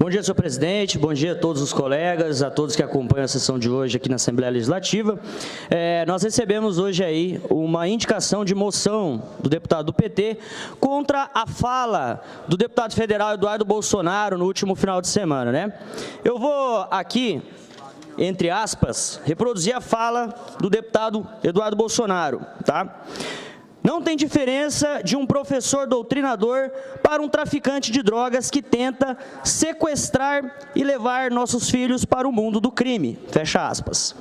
Bom dia, senhor presidente, bom dia a todos os colegas, a todos que acompanham a sessão de hoje aqui na Assembleia Legislativa. Nós recebemos hoje aí uma indicação de moção do deputado do PT contra a fala do deputado federal Eduardo Bolsonaro no último final de semana, né? Eu vou aqui, entre aspas, reproduzir a fala do deputado Eduardo Bolsonaro, tá? Não tem diferença de um professor doutrinador para um traficante de drogas que tenta sequestrar e levar nossos filhos para o mundo do crime. Fecha aspas.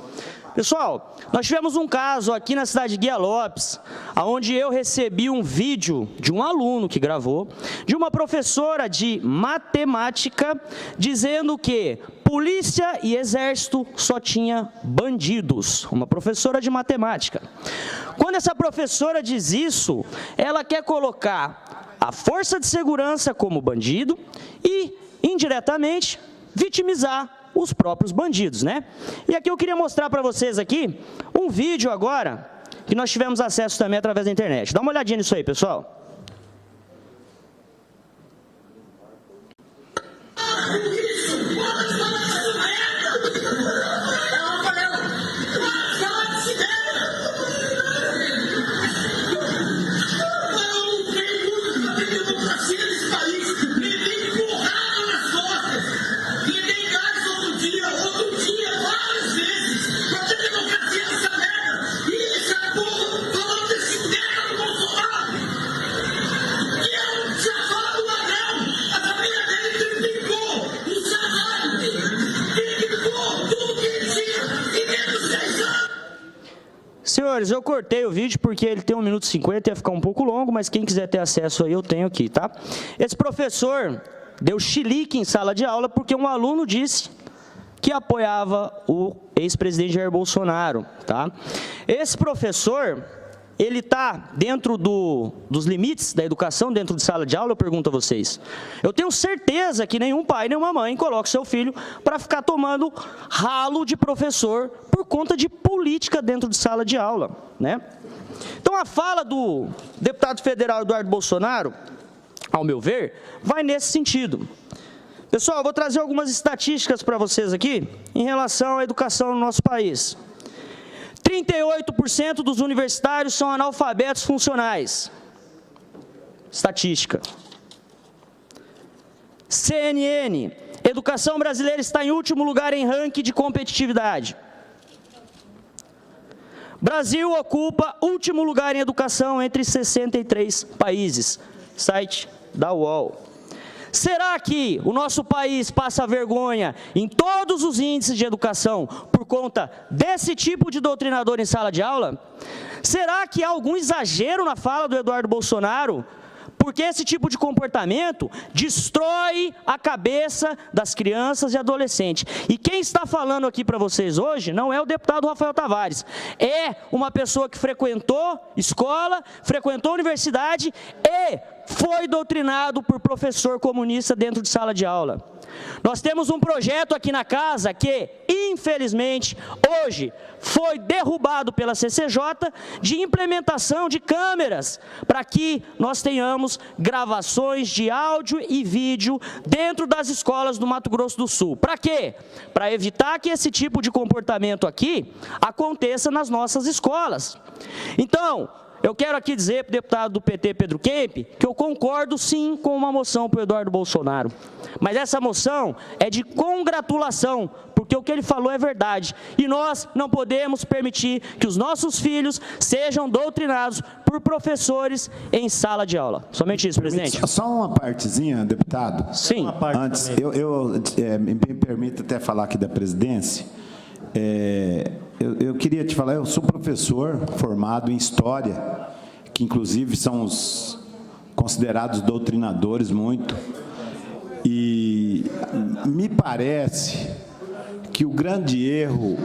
Pessoal, nós tivemos um caso aqui na cidade de Guia Lopes, onde eu recebi um vídeo de um aluno que gravou, de uma professora de matemática, dizendo que polícia e exército só tinha bandidos. Uma professora de matemática. Quando essa professora diz isso, ela quer colocar a força de segurança como bandido e, indiretamente, vitimizar os próprios bandidos, né? E aqui eu queria mostrar para vocês aqui um vídeo agora, que nós tivemos acesso também através da internet. Dá uma olhadinha nisso aí, pessoal. Senhores, eu cortei o vídeo porque ele tem 1 minuto e 50, ia ficar um pouco longo, mas quem quiser ter acesso aí, eu tenho aqui, tá? Esse professor deu chilique em sala de aula porque um aluno disse que apoiava o ex-presidente Jair Bolsonaro, tá? Esse professor, ele está dentro dos limites da educação, dentro de sala de aula, eu pergunto a vocês. Eu tenho certeza que nenhum pai, nenhuma mãe coloca seu filho para ficar tomando ralo de professor por conta de política dentro de sala de aula, né? Então, a fala do deputado federal Eduardo Bolsonaro, ao meu ver, vai nesse sentido. Pessoal, eu vou trazer algumas estatísticas para vocês aqui em relação à educação no nosso país. 38% dos universitários são analfabetos funcionais. Estatística. CNN, educação brasileira está em último lugar em ranking de competitividade. Brasil ocupa último lugar em educação entre 63 países. Site da UOL. Será que o nosso país passa vergonha em todos os índices de educação por conta desse tipo de doutrinador em sala de aula? Será que há algum exagero na fala do Eduardo Bolsonaro? Porque esse tipo de comportamento destrói a cabeça das crianças e adolescentes. E quem está falando aqui para vocês hoje não é o deputado Rafael Tavares. É uma pessoa que frequentou escola, frequentou universidade e foi doutrinado por professor comunista dentro de sala de aula. Nós temos um projeto aqui na casa que, infelizmente, hoje foi derrubado pela CCJ de implementação de câmeras para que nós tenhamos gravações de áudio e vídeo dentro das escolas do Mato Grosso do Sul. Para quê? Para evitar que esse tipo de comportamento aqui aconteça nas nossas escolas. Então, eu quero aqui dizer para o deputado do PT, Pedro Kemp, que eu concordo sim com uma moção para o Eduardo Bolsonaro. Mas essa moção é de congratulação, porque o que ele falou é verdade. E nós não podemos permitir que os nossos filhos sejam doutrinados por professores em sala de aula. Somente isso, presidente. Só uma partezinha, deputado. Sim. Uma parte antes, me permita até falar aqui da presidência. Eu queria te falar, eu sou professor formado em História, que inclusive são os considerados doutrinadores muito, e me parece que o grande erro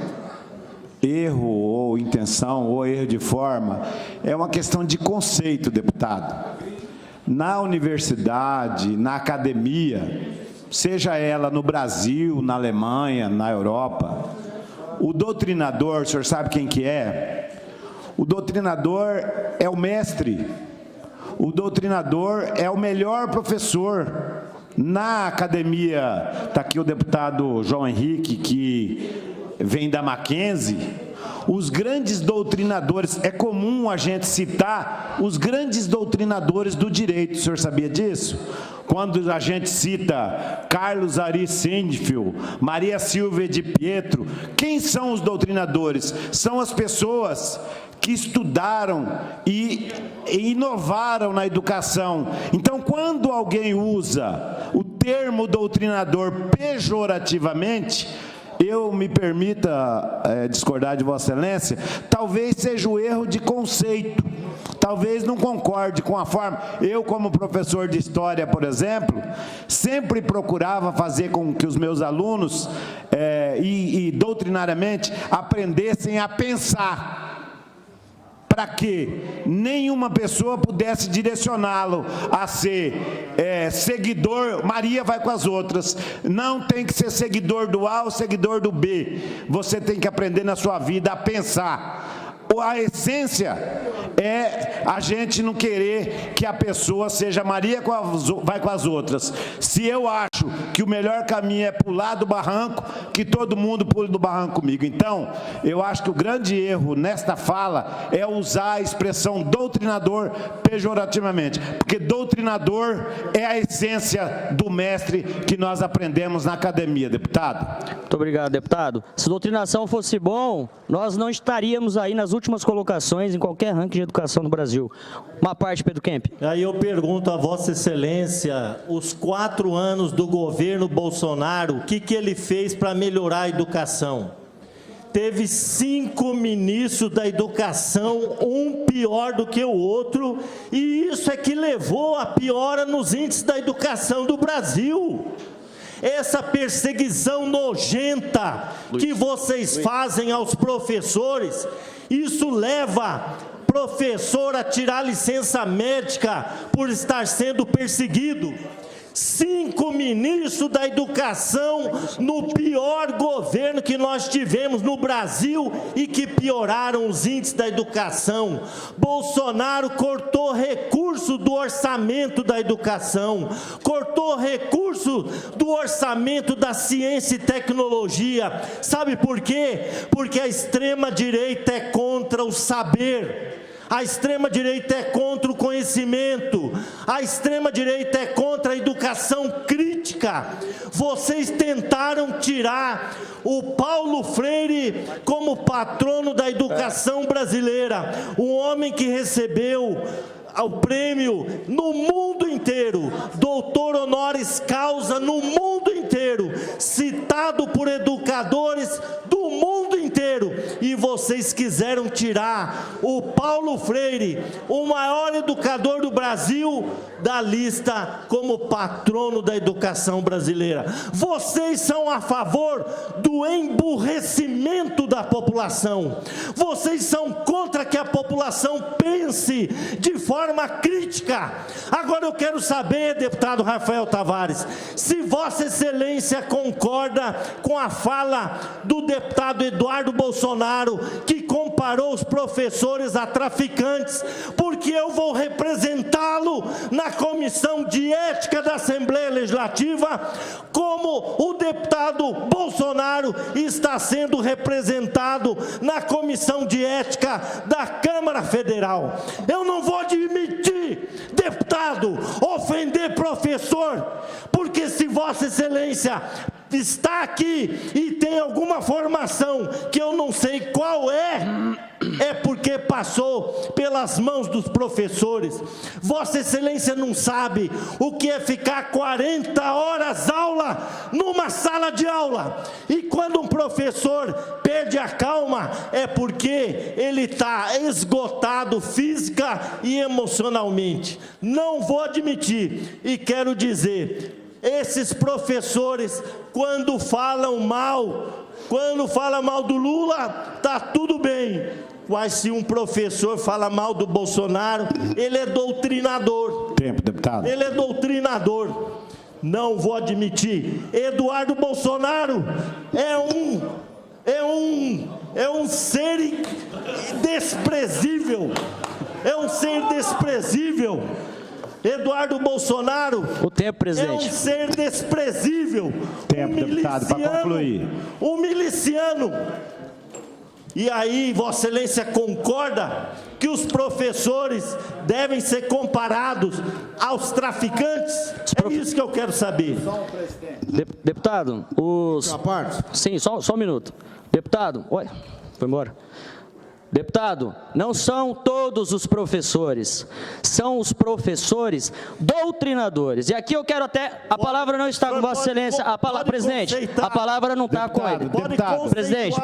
ou intenção, ou erro de forma, é uma questão de conceito, deputado. Na universidade, na academia, seja ela no Brasil, na Alemanha, na Europa, o doutrinador, o senhor sabe quem que é? O doutrinador é o mestre. O doutrinador é o melhor professor. Na academia, está aqui o deputado João Henrique, que vem da Mackenzie, os grandes doutrinadores, é comum a gente citar os grandes doutrinadores do direito, o senhor sabia disso? Quando a gente cita Carlos Ari Sindfield, Maria Silvia de Pietro, quem são os doutrinadores? São as pessoas que estudaram e inovaram na educação. Então, quando alguém usa o termo doutrinador pejorativamente, eu me permita discordar de Vossa Excelência, talvez seja o erro de conceito, talvez não concorde com a forma. Eu, como professor de História, por exemplo, sempre procurava fazer com que os meus alunos, doutrinariamente, aprendessem a pensar, para que nenhuma pessoa pudesse direcioná-lo a ser seguidor. Maria vai com as outras, não tem que ser seguidor do A ou seguidor do B, você tem que aprender na sua vida a pensar. A essência é a gente não querer que a pessoa seja Maria vai com as outras. Se eu acho que o melhor caminho é pular do barranco, que todo mundo pule do barranco comigo. Então, eu acho que o grande erro nesta fala é usar a expressão doutrinador pejorativamente, porque doutrinador é a essência do mestre que nós aprendemos na academia, deputado. Muito obrigado, deputado. Se doutrinação fosse bom, nós não estaríamos aí nas últimas colocações em qualquer ranking de educação no Brasil. Uma parte, Pedro Kemp. Aí eu pergunto a Vossa Excelência, os 4 anos do governo Bolsonaro, o que ele fez para melhorar a educação? Teve 5 ministros da educação, um pior do que o outro, e isso é que levou a piora nos índices da educação do Brasil. Essa perseguição nojenta que vocês fazem aos professores, isso leva professor a tirar licença médica por estar sendo perseguido. 5 ministros da educação no pior governo que nós tivemos no Brasil e que pioraram os índices da educação. Bolsonaro cortou recurso do orçamento da educação, cortou recurso do orçamento da ciência e tecnologia. Sabe por quê? Porque a extrema-direita é contra o saber. A extrema-direita é contra o conhecimento, a extrema-direita é contra a educação crítica. Vocês tentaram tirar o Paulo Freire como patrono da educação brasileira, um homem que recebeu o prêmio no mundo inteiro, doutor honoris causa no mundo inteiro, citado por educadores do mundo inteiro, e vocês quiseram tirar o Paulo Freire, o maior educador do Brasil, da lista como patrono da educação brasileira. Vocês são a favor do emburrecimento da população, vocês são contra que a população pense de forma crítica. Agora eu quero saber, deputado Rafael Tavares, se Vossa Excelência concorda com a fala do deputado Eduardo Bolsonaro, que comparou os professores a traficantes, porque eu vou representá-lo na Comissão de Ética da Assembleia Legislativa, como o deputado Bolsonaro está sendo representado na Comissão de Ética da Câmara Federal. Eu não vou admitir, deputado, ofender professor, porque se Vossa Excelência está aqui e tem alguma formação que eu não sei qual é porque passou pelas mãos dos professores. Vossa Excelência não sabe o que é ficar 40 horas aula numa sala de aula, e quando um professor perde a calma é porque ele está esgotado física e emocionalmente. Não vou admitir, e quero dizer, esses professores, quando falam mal do Lula, tá tudo bem. Mas se um professor fala mal do Bolsonaro, ele é doutrinador. Tempo, deputado. Ele é doutrinador. Não vou admitir. Eduardo Bolsonaro é um ser desprezível. É um ser desprezível. Eduardo Bolsonaro O tempo, presidente. é um ser desprezível. Tempo, deputado, para concluir. Um miliciano. E aí, Vossa Excelência concorda que os professores devem ser comparados aos traficantes? É isso que eu quero saber. Deputado, Sim, só um minuto. Deputado, foi embora. Deputado, não são todos os professores, são os professores doutrinadores. E aqui eu quero até, a palavra não está com Vossa Excelência, presidente, a palavra não está com ele. Presidente,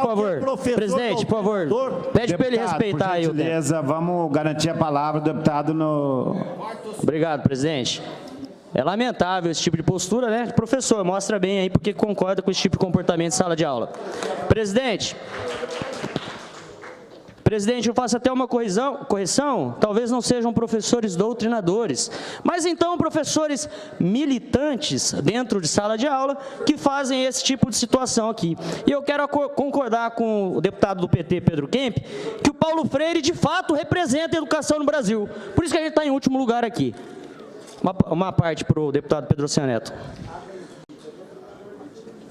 por favor, pede para ele respeitar aí o tempo. Vamos garantir a palavra do deputado no... Obrigado, presidente. É lamentável esse tipo de postura, né? Professor, mostra bem aí porque concorda com esse tipo de comportamento em sala de aula. Presidente, eu faço até uma correção, talvez não sejam professores doutrinadores, mas então professores militantes dentro de sala de aula que fazem esse tipo de situação aqui. E eu quero concordar com o deputado do PT, Pedro Kemp, que o Paulo Freire de fato representa a educação no Brasil. Por isso que a gente está em último lugar aqui. Uma parte para o deputado Pedro Cianeto.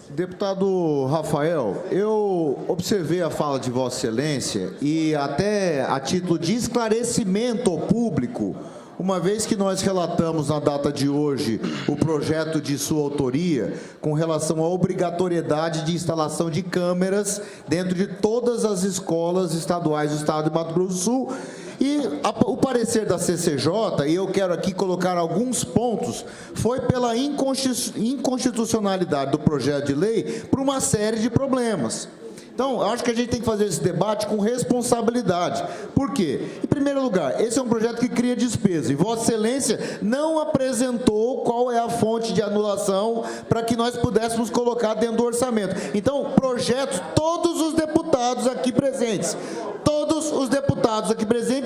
Deputado Rafael, eu observei a fala de Vossa Excelência e até a título de esclarecimento ao público, uma vez que nós relatamos na data de hoje o projeto de sua autoria com relação à obrigatoriedade de instalação de câmeras dentro de todas as escolas estaduais do estado de Mato Grosso do Sul. E o parecer da CCJ, e eu quero aqui colocar alguns pontos, foi pela inconstitucionalidade do projeto de lei por uma série de problemas. Então, eu acho que a gente tem que fazer esse debate com responsabilidade. Por quê? Em primeiro lugar, esse é um projeto que cria despesa, e Vossa Excelência não apresentou qual é a fonte de anulação para que nós pudéssemos colocar dentro do orçamento. Então, projetos, todos os deputados aqui presentes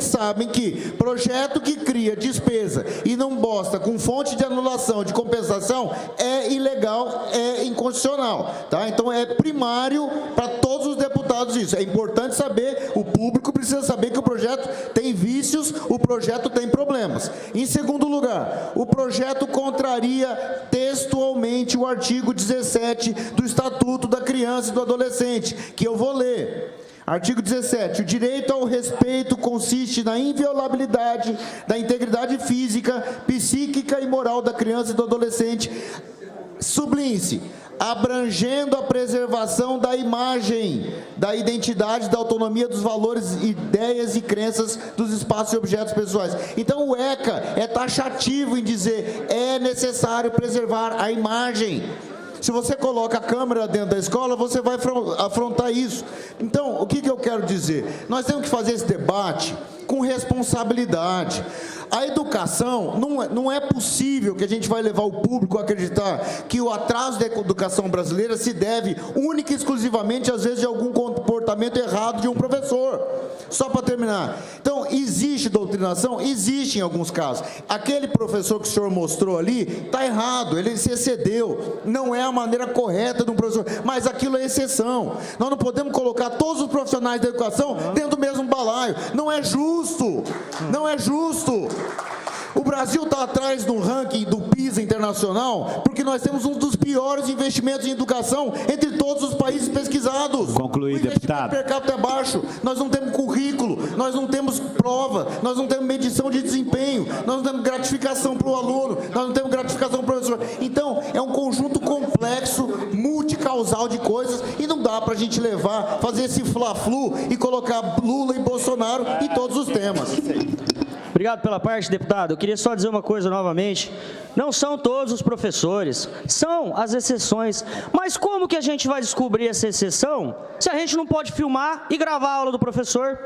sabem que projeto que cria despesa e não bosta com fonte de anulação, de compensação, é ilegal, é inconstitucional. Tá? Então, é primário para todos os deputados isso. É importante saber, o público precisa saber que o projeto tem vícios, o projeto tem problemas. Em segundo lugar, o projeto contraria textualmente o artigo 17 do Estatuto da Criança e do Adolescente, que eu vou ler. Artigo 17. O direito ao respeito consiste na inviolabilidade da integridade física, psíquica e moral da criança e do adolescente. Sublinhe-se, abrangendo a preservação da imagem, da identidade, da autonomia dos valores, ideias e crenças dos espaços e objetos pessoais. Então, o ECA é taxativo em dizer é necessário preservar a imagem. Se você coloca a câmera dentro da escola, você vai afrontar isso. Então, o que eu quero dizer? Nós temos que fazer esse debate com responsabilidade. A educação, não é possível que a gente vai levar o público a acreditar que o atraso da educação brasileira se deve única e exclusivamente, às vezes, de algum comportamento errado de um professor. Só para terminar. Então, existe doutrinação? Existe em alguns casos. Aquele professor que o senhor mostrou ali, está errado, ele se excedeu. Não é a maneira correta de um professor, mas aquilo é exceção. Nós não podemos colocar todos os profissionais da educação dentro do mesmo balaio. Não é justo. Não é justo. O Brasil está atrás do ranking do PISA internacional porque nós temos um dos piores investimentos em educação entre todos os países pesquisados. Concluir, deputado. O investimento per capita é baixo, nós não temos currículo, nós não temos prova, nós não temos medição de desempenho, nós não temos gratificação para o aluno, nós não temos gratificação para o professor. Então, é um conjunto complexo, multicausal de coisas e não dá para a gente fazer esse fla-flu e colocar Lula e Bolsonaro em todos os temas. Obrigado pela parte, deputado. Eu queria só dizer uma coisa novamente. Não são todos os professores, são as exceções. Mas como que a gente vai descobrir essa exceção se a gente não pode filmar e gravar a aula do professor?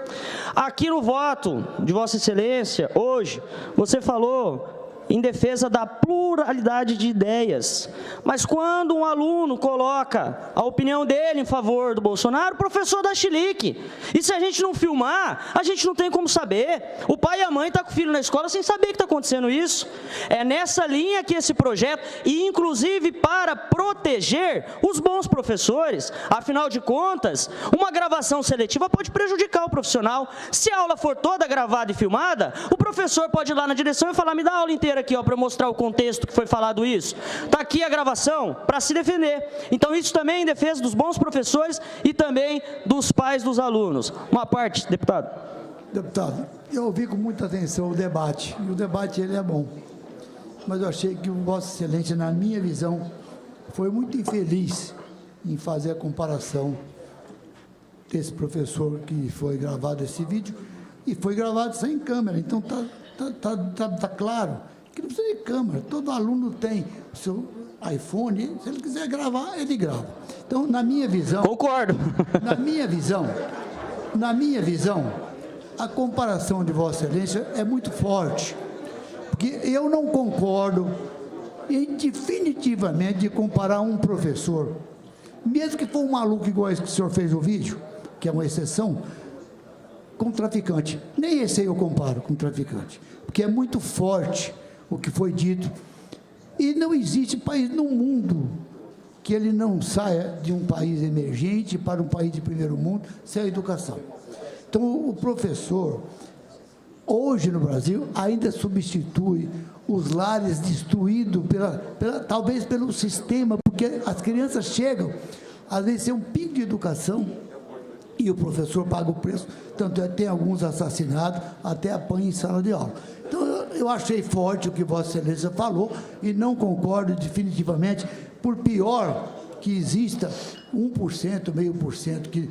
Aqui no voto de Vossa Excelência, hoje, você falou em defesa da pluralidade de ideias. Mas quando um aluno coloca a opinião dele em favor do Bolsonaro, o professor dá chilique. E se a gente não filmar, a gente não tem como saber. O pai e a mãe estão com o filho na escola sem saber que está acontecendo isso. É nessa linha que esse projeto, e inclusive para proteger os bons professores, afinal de contas, uma gravação seletiva pode prejudicar o profissional. Se a aula for toda gravada e filmada, o professor pode ir lá na direção e falar, me dá a aula inteira aqui, ó, para mostrar o contexto que foi falado isso. Está aqui a gravação para se defender. Então, isso também é em defesa dos bons professores e também dos pais dos alunos. Uma parte, deputado. Deputado, eu ouvi com muita atenção o debate, e o debate ele é bom. Mas eu achei que o Vossa Excelência, na minha visão, foi muito infeliz em fazer a comparação desse professor que foi gravado esse vídeo, e foi gravado sem câmera. Então, tá claro que não precisa de câmera. Todo aluno tem o seu iPhone, se ele quiser gravar, ele grava. Então, na minha visão... Concordo. Na minha visão, a comparação de Vossa Excelência é muito forte, porque eu não concordo definitivamente de comparar um professor, mesmo que for um maluco igual esse que o senhor fez o vídeo, que é uma exceção, com traficante. Nem esse aí eu comparo com traficante, porque é muito forte o que foi dito, e não existe país no mundo que ele não saia de um país emergente para um país de primeiro mundo sem a educação. Então, o professor, hoje no Brasil, ainda substitui os lares destruídos, talvez pelo sistema, porque as crianças chegam, às vezes, sem um pingo de educação, e o professor paga o preço, tanto é que tem alguns assassinados, até apanha em sala de aula. Então, eu achei forte o que Vossa Excelência falou, e não concordo definitivamente, por pior que exista 1%, meio por cento, que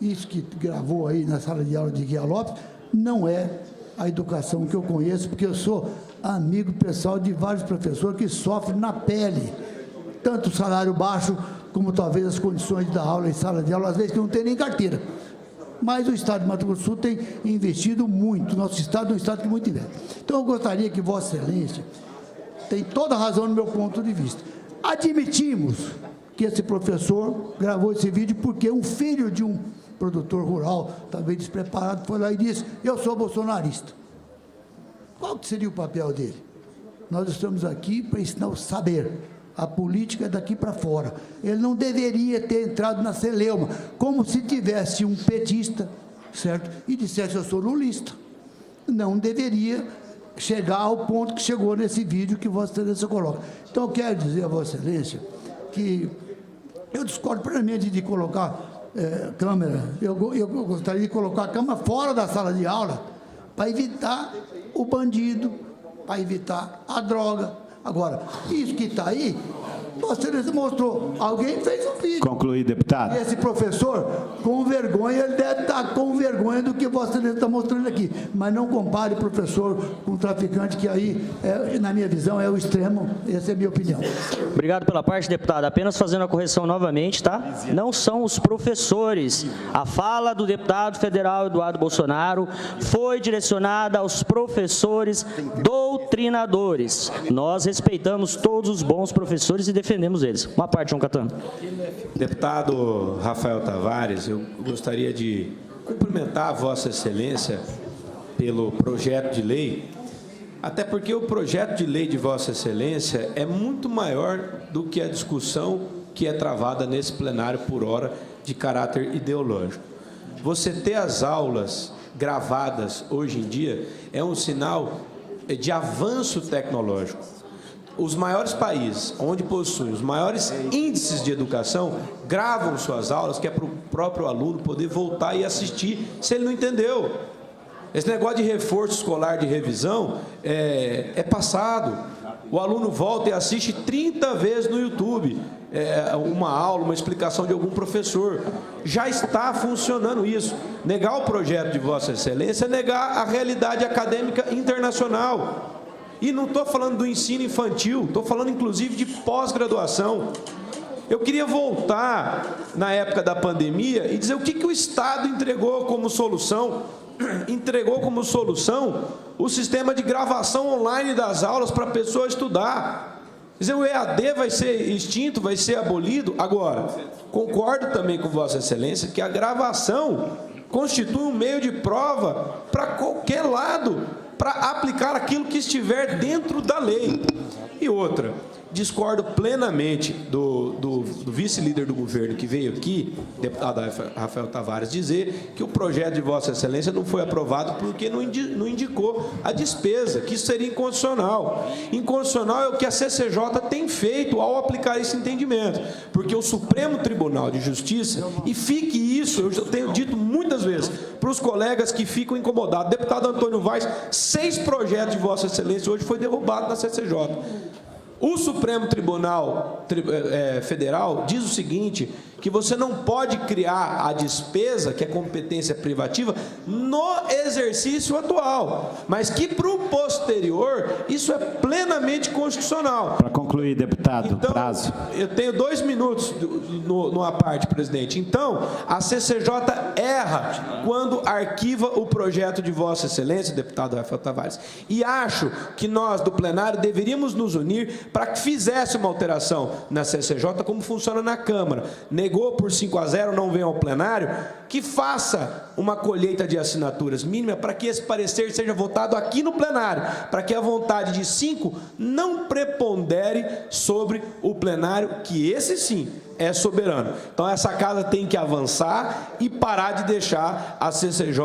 isso que gravou aí na sala de aula de Guia Lopes, não é a educação que eu conheço, porque eu sou amigo pessoal de vários professores que sofrem na pele, tanto o salário baixo, como talvez as condições da aula em sala de aula, às vezes que não tem nem carteira. Mas o Estado de Mato Grosso do Sul tem investido muito, nosso Estado é um Estado que muito investe. Então, eu gostaria que Vossa Excelência tem toda a razão no meu ponto de vista. Admitimos que esse professor gravou esse vídeo porque um filho de um produtor rural, talvez despreparado, foi lá e disse: eu sou bolsonarista. Qual que seria o papel dele? Nós estamos aqui para ensinar o saber. A política é daqui para fora. Ele não deveria ter entrado na celeuma, como se tivesse um petista, certo? E dissesse: eu sou lulista. Não deveria chegar ao ponto que chegou nesse vídeo que Vossa Excelência coloca. Então, eu quero dizer a Vossa Excelência que eu discordo plenamente de colocar câmera. Eu gostaria de colocar a câmera fora da sala de aula para evitar o bandido, para evitar a droga. Agora, isso que está aí, Vossa Excelência mostrou, alguém fez um vídeo. Concluir, deputado. E esse professor, com vergonha, ele deve estar com vergonha do que Vossa Excelência está mostrando aqui. Mas não compare professor com traficante, que aí, na minha visão, é o extremo. Essa é a minha opinião. Obrigado pela parte, deputado. Apenas fazendo a correção novamente, tá? Não são os professores. A fala do deputado federal Eduardo Bolsonaro foi direcionada aos professores doutrinadores. Nós respeitamos todos os bons professores e defendemos eles. Uma parte, João Catano. Deputado Rafael Tavares, eu gostaria de cumprimentar a Vossa Excelência pelo projeto de lei, até porque o projeto de lei de Vossa Excelência é muito maior do que a discussão que é travada nesse plenário por hora de caráter ideológico. Você ter as aulas gravadas hoje em dia é um sinal de avanço tecnológico. Os maiores países, onde possuem os maiores índices de educação, gravam suas aulas, que é para o próprio aluno poder voltar e assistir, se ele não entendeu. Esse negócio de reforço escolar de revisão é passado. O aluno volta e assiste 30 vezes no YouTube uma aula, uma explicação de algum professor. Já está funcionando isso. Negar o projeto de Vossa Excelência é negar a realidade acadêmica internacional. E não estou falando do ensino infantil, estou falando inclusive de pós-graduação. Eu queria voltar na época da pandemia e dizer o que o Estado entregou como solução. Entregou como solução o sistema de gravação online das aulas para a pessoa estudar. Quer dizer, o EAD vai ser extinto, vai ser abolido. Agora, concordo também com Vossa Excelência que a gravação constitui um meio de prova para qualquer lado, para aplicar aquilo que estiver dentro da lei. E outra, discordo plenamente do vice-líder do governo que veio aqui, deputado Rafael Tavares, dizer que o projeto de Vossa Excelência não foi aprovado porque não indicou a despesa, que isso seria inconstitucional. Inconstitucional é o que a CCJ tem feito ao aplicar esse entendimento, porque o Supremo Tribunal de Justiça, e fique isso, eu já tenho dito muitas vezes para os colegas que ficam incomodados, deputado Antônio Vaz, 6 projetos de Vossa Excelência hoje foi derrubado na CCJ. O Supremo Tribunal Federal diz o seguinte, que você não pode criar a despesa, que é competência privativa, no exercício atual, mas que para o posterior, isso é plenamente constitucional. Para concluir, deputado, então, prazo. Eu tenho 2 minutos numa parte, presidente. Então, a CCJ erra quando arquiva o projeto de Vossa Excelência, deputado Rafael Tavares. E acho que nós, do plenário, deveríamos nos unir para que fizesse uma alteração na CCJ, como funciona na Câmara. Negou por 5-0, não vem ao plenário, que faça uma colheita de assinaturas mínima para que esse parecer seja votado aqui no plenário, para que a vontade de 5 não prepondere sobre o plenário, que esse sim é soberano. Então essa casa tem que avançar e parar de deixar a CCJ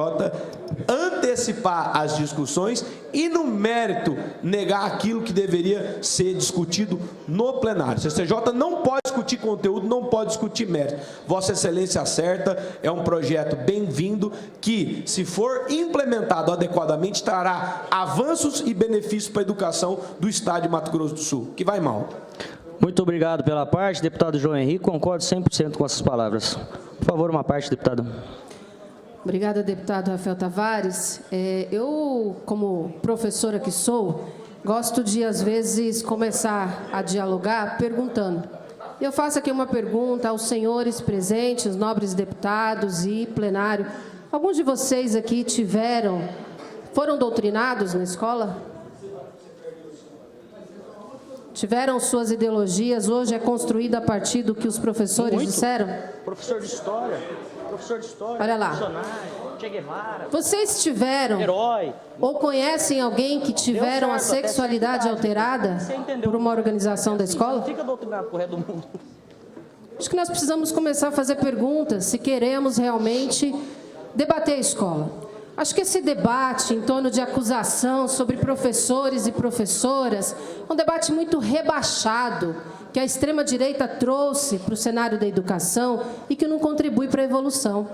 antecipar as discussões e, no mérito, negar aquilo que deveria ser discutido no plenário. A CCJ não pode discutir conteúdo, não pode discutir mérito. Vossa Excelência acerta, é um projeto bem-vindo que, se for implementado adequadamente, trará avanços e benefícios para a educação do Estado de Mato Grosso do Sul, que vai mal. Muito obrigado pela parte, deputado João Henrique, concordo 100% com essas palavras. Por favor, uma parte, deputado. Obrigada, deputado Rafael Tavares. Eu, como professora que sou, gosto de, às vezes, começar a dialogar perguntando. Eu faço aqui uma pergunta aos senhores presentes, nobres deputados e plenário. Alguns de vocês aqui foram doutrinados na escola? Tiveram suas ideologias, hoje é construída a partir do que os professores disseram? Professor de História. Olha lá. Che Guevara. Vocês tiveram Herói. ou conhecem alguém que tiveram a sexualidade alterada por uma organização da escola? Fica doutrinado pro resto do mundo. Acho que nós precisamos começar a fazer perguntas se queremos realmente debater a escola. Acho que esse debate em torno de acusação sobre professores e professoras é um debate muito rebaixado, que a extrema-direita trouxe para o cenário da educação e que não contribui para a evolução.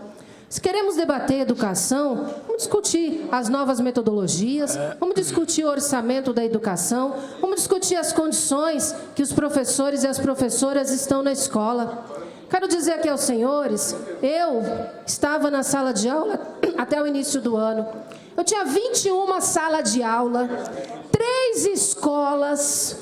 Se queremos debater educação, vamos discutir as novas metodologias, vamos discutir o orçamento da educação, vamos discutir as condições que os professores e as professoras estão na escola. Quero dizer aqui aos senhores, eu estava na sala de aula até o início do ano. Eu tinha 21 salas de aula, 3 escolas,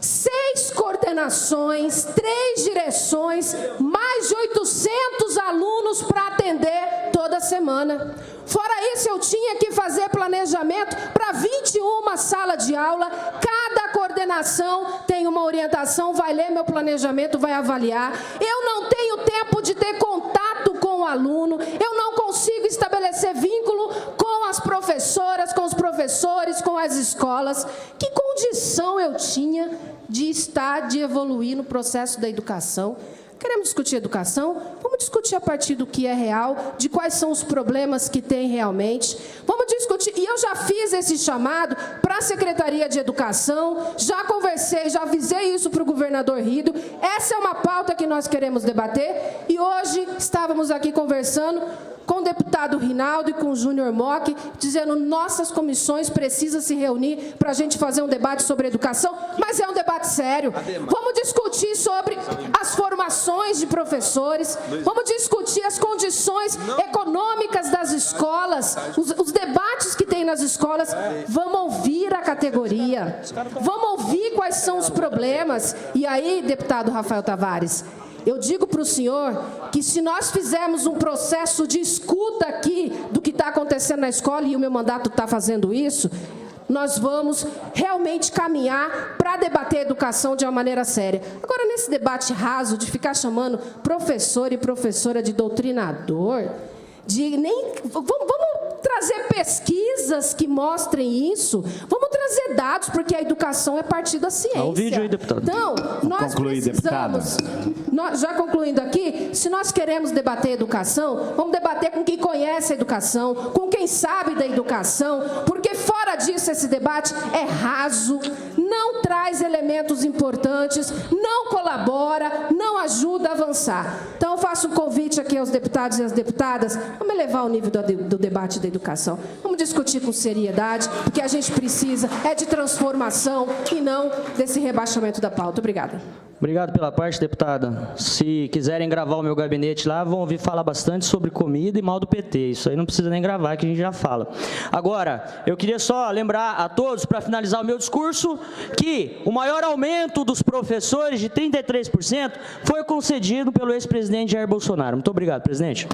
6 coordenações, 3 direções, mais de 800 alunos para atender toda semana. Fora isso, eu tinha que fazer planejamento para 21 salas de aula. Cada coordenação tem uma orientação, vai ler meu planejamento, vai avaliar. Eu não tenho tempo de ter contato com o aluno, eu não consigo estabelecer vínculo com as professoras, com os professores, com as escolas. Que condição eu tinha de evoluir no processo da educação? Queremos discutir educação? Vamos discutir a partir do que é real, de quais são os problemas que tem realmente. Vamos discutir, e eu já fiz esse chamado para a Secretaria de Educação, já conversei, já avisei isso para o governador Rido. Essa é uma pauta que nós queremos debater, e hoje estávamos aqui conversando com o deputado Rinaldo e com o Júnior Mock, dizendo nossas comissões precisam se reunir para a gente fazer um debate sobre educação, mas é um debate sério. Vamos discutir sobre as formações de professores, vamos discutir as condições econômicas das escolas, os debates que tem nas escolas, vamos ouvir a categoria, vamos ouvir quais são os problemas. E aí, deputado Rafael Tavares, eu digo para o senhor que se nós fizermos um processo de escuta aqui do que está acontecendo na escola, e o meu mandato está fazendo isso, nós vamos realmente caminhar para debater a educação de uma maneira séria. Agora, nesse debate raso de ficar chamando professor e professora de doutrinador, vamos trazer trazer pesquisas que mostrem isso, vamos trazer dados, porque a educação é parte da ciência. O vídeo aí, deputado. Então, nós precisamos, já concluindo aqui, se nós queremos debater educação, vamos debater com quem conhece a educação, com quem sabe da educação, porque fora disso esse debate é raso, não traz elementos importantes, não colabora, não ajuda a avançar. Então, eu faço um convite aqui aos deputados e às deputadas, vamos elevar o nível do debate da educação. Vamos discutir com seriedade, porque a gente precisa de transformação e não desse rebaixamento da pauta. Obrigada. Obrigado pela parte, deputada. Se quiserem gravar o meu gabinete lá, vão ouvir falar bastante sobre comida e mal do PT. Isso aí não precisa nem gravar, que a gente já fala. Agora, eu queria só lembrar a todos, para finalizar o meu discurso, que o maior aumento dos professores, de 33%, foi concedido pelo ex-presidente Jair Bolsonaro. Muito obrigado, presidente.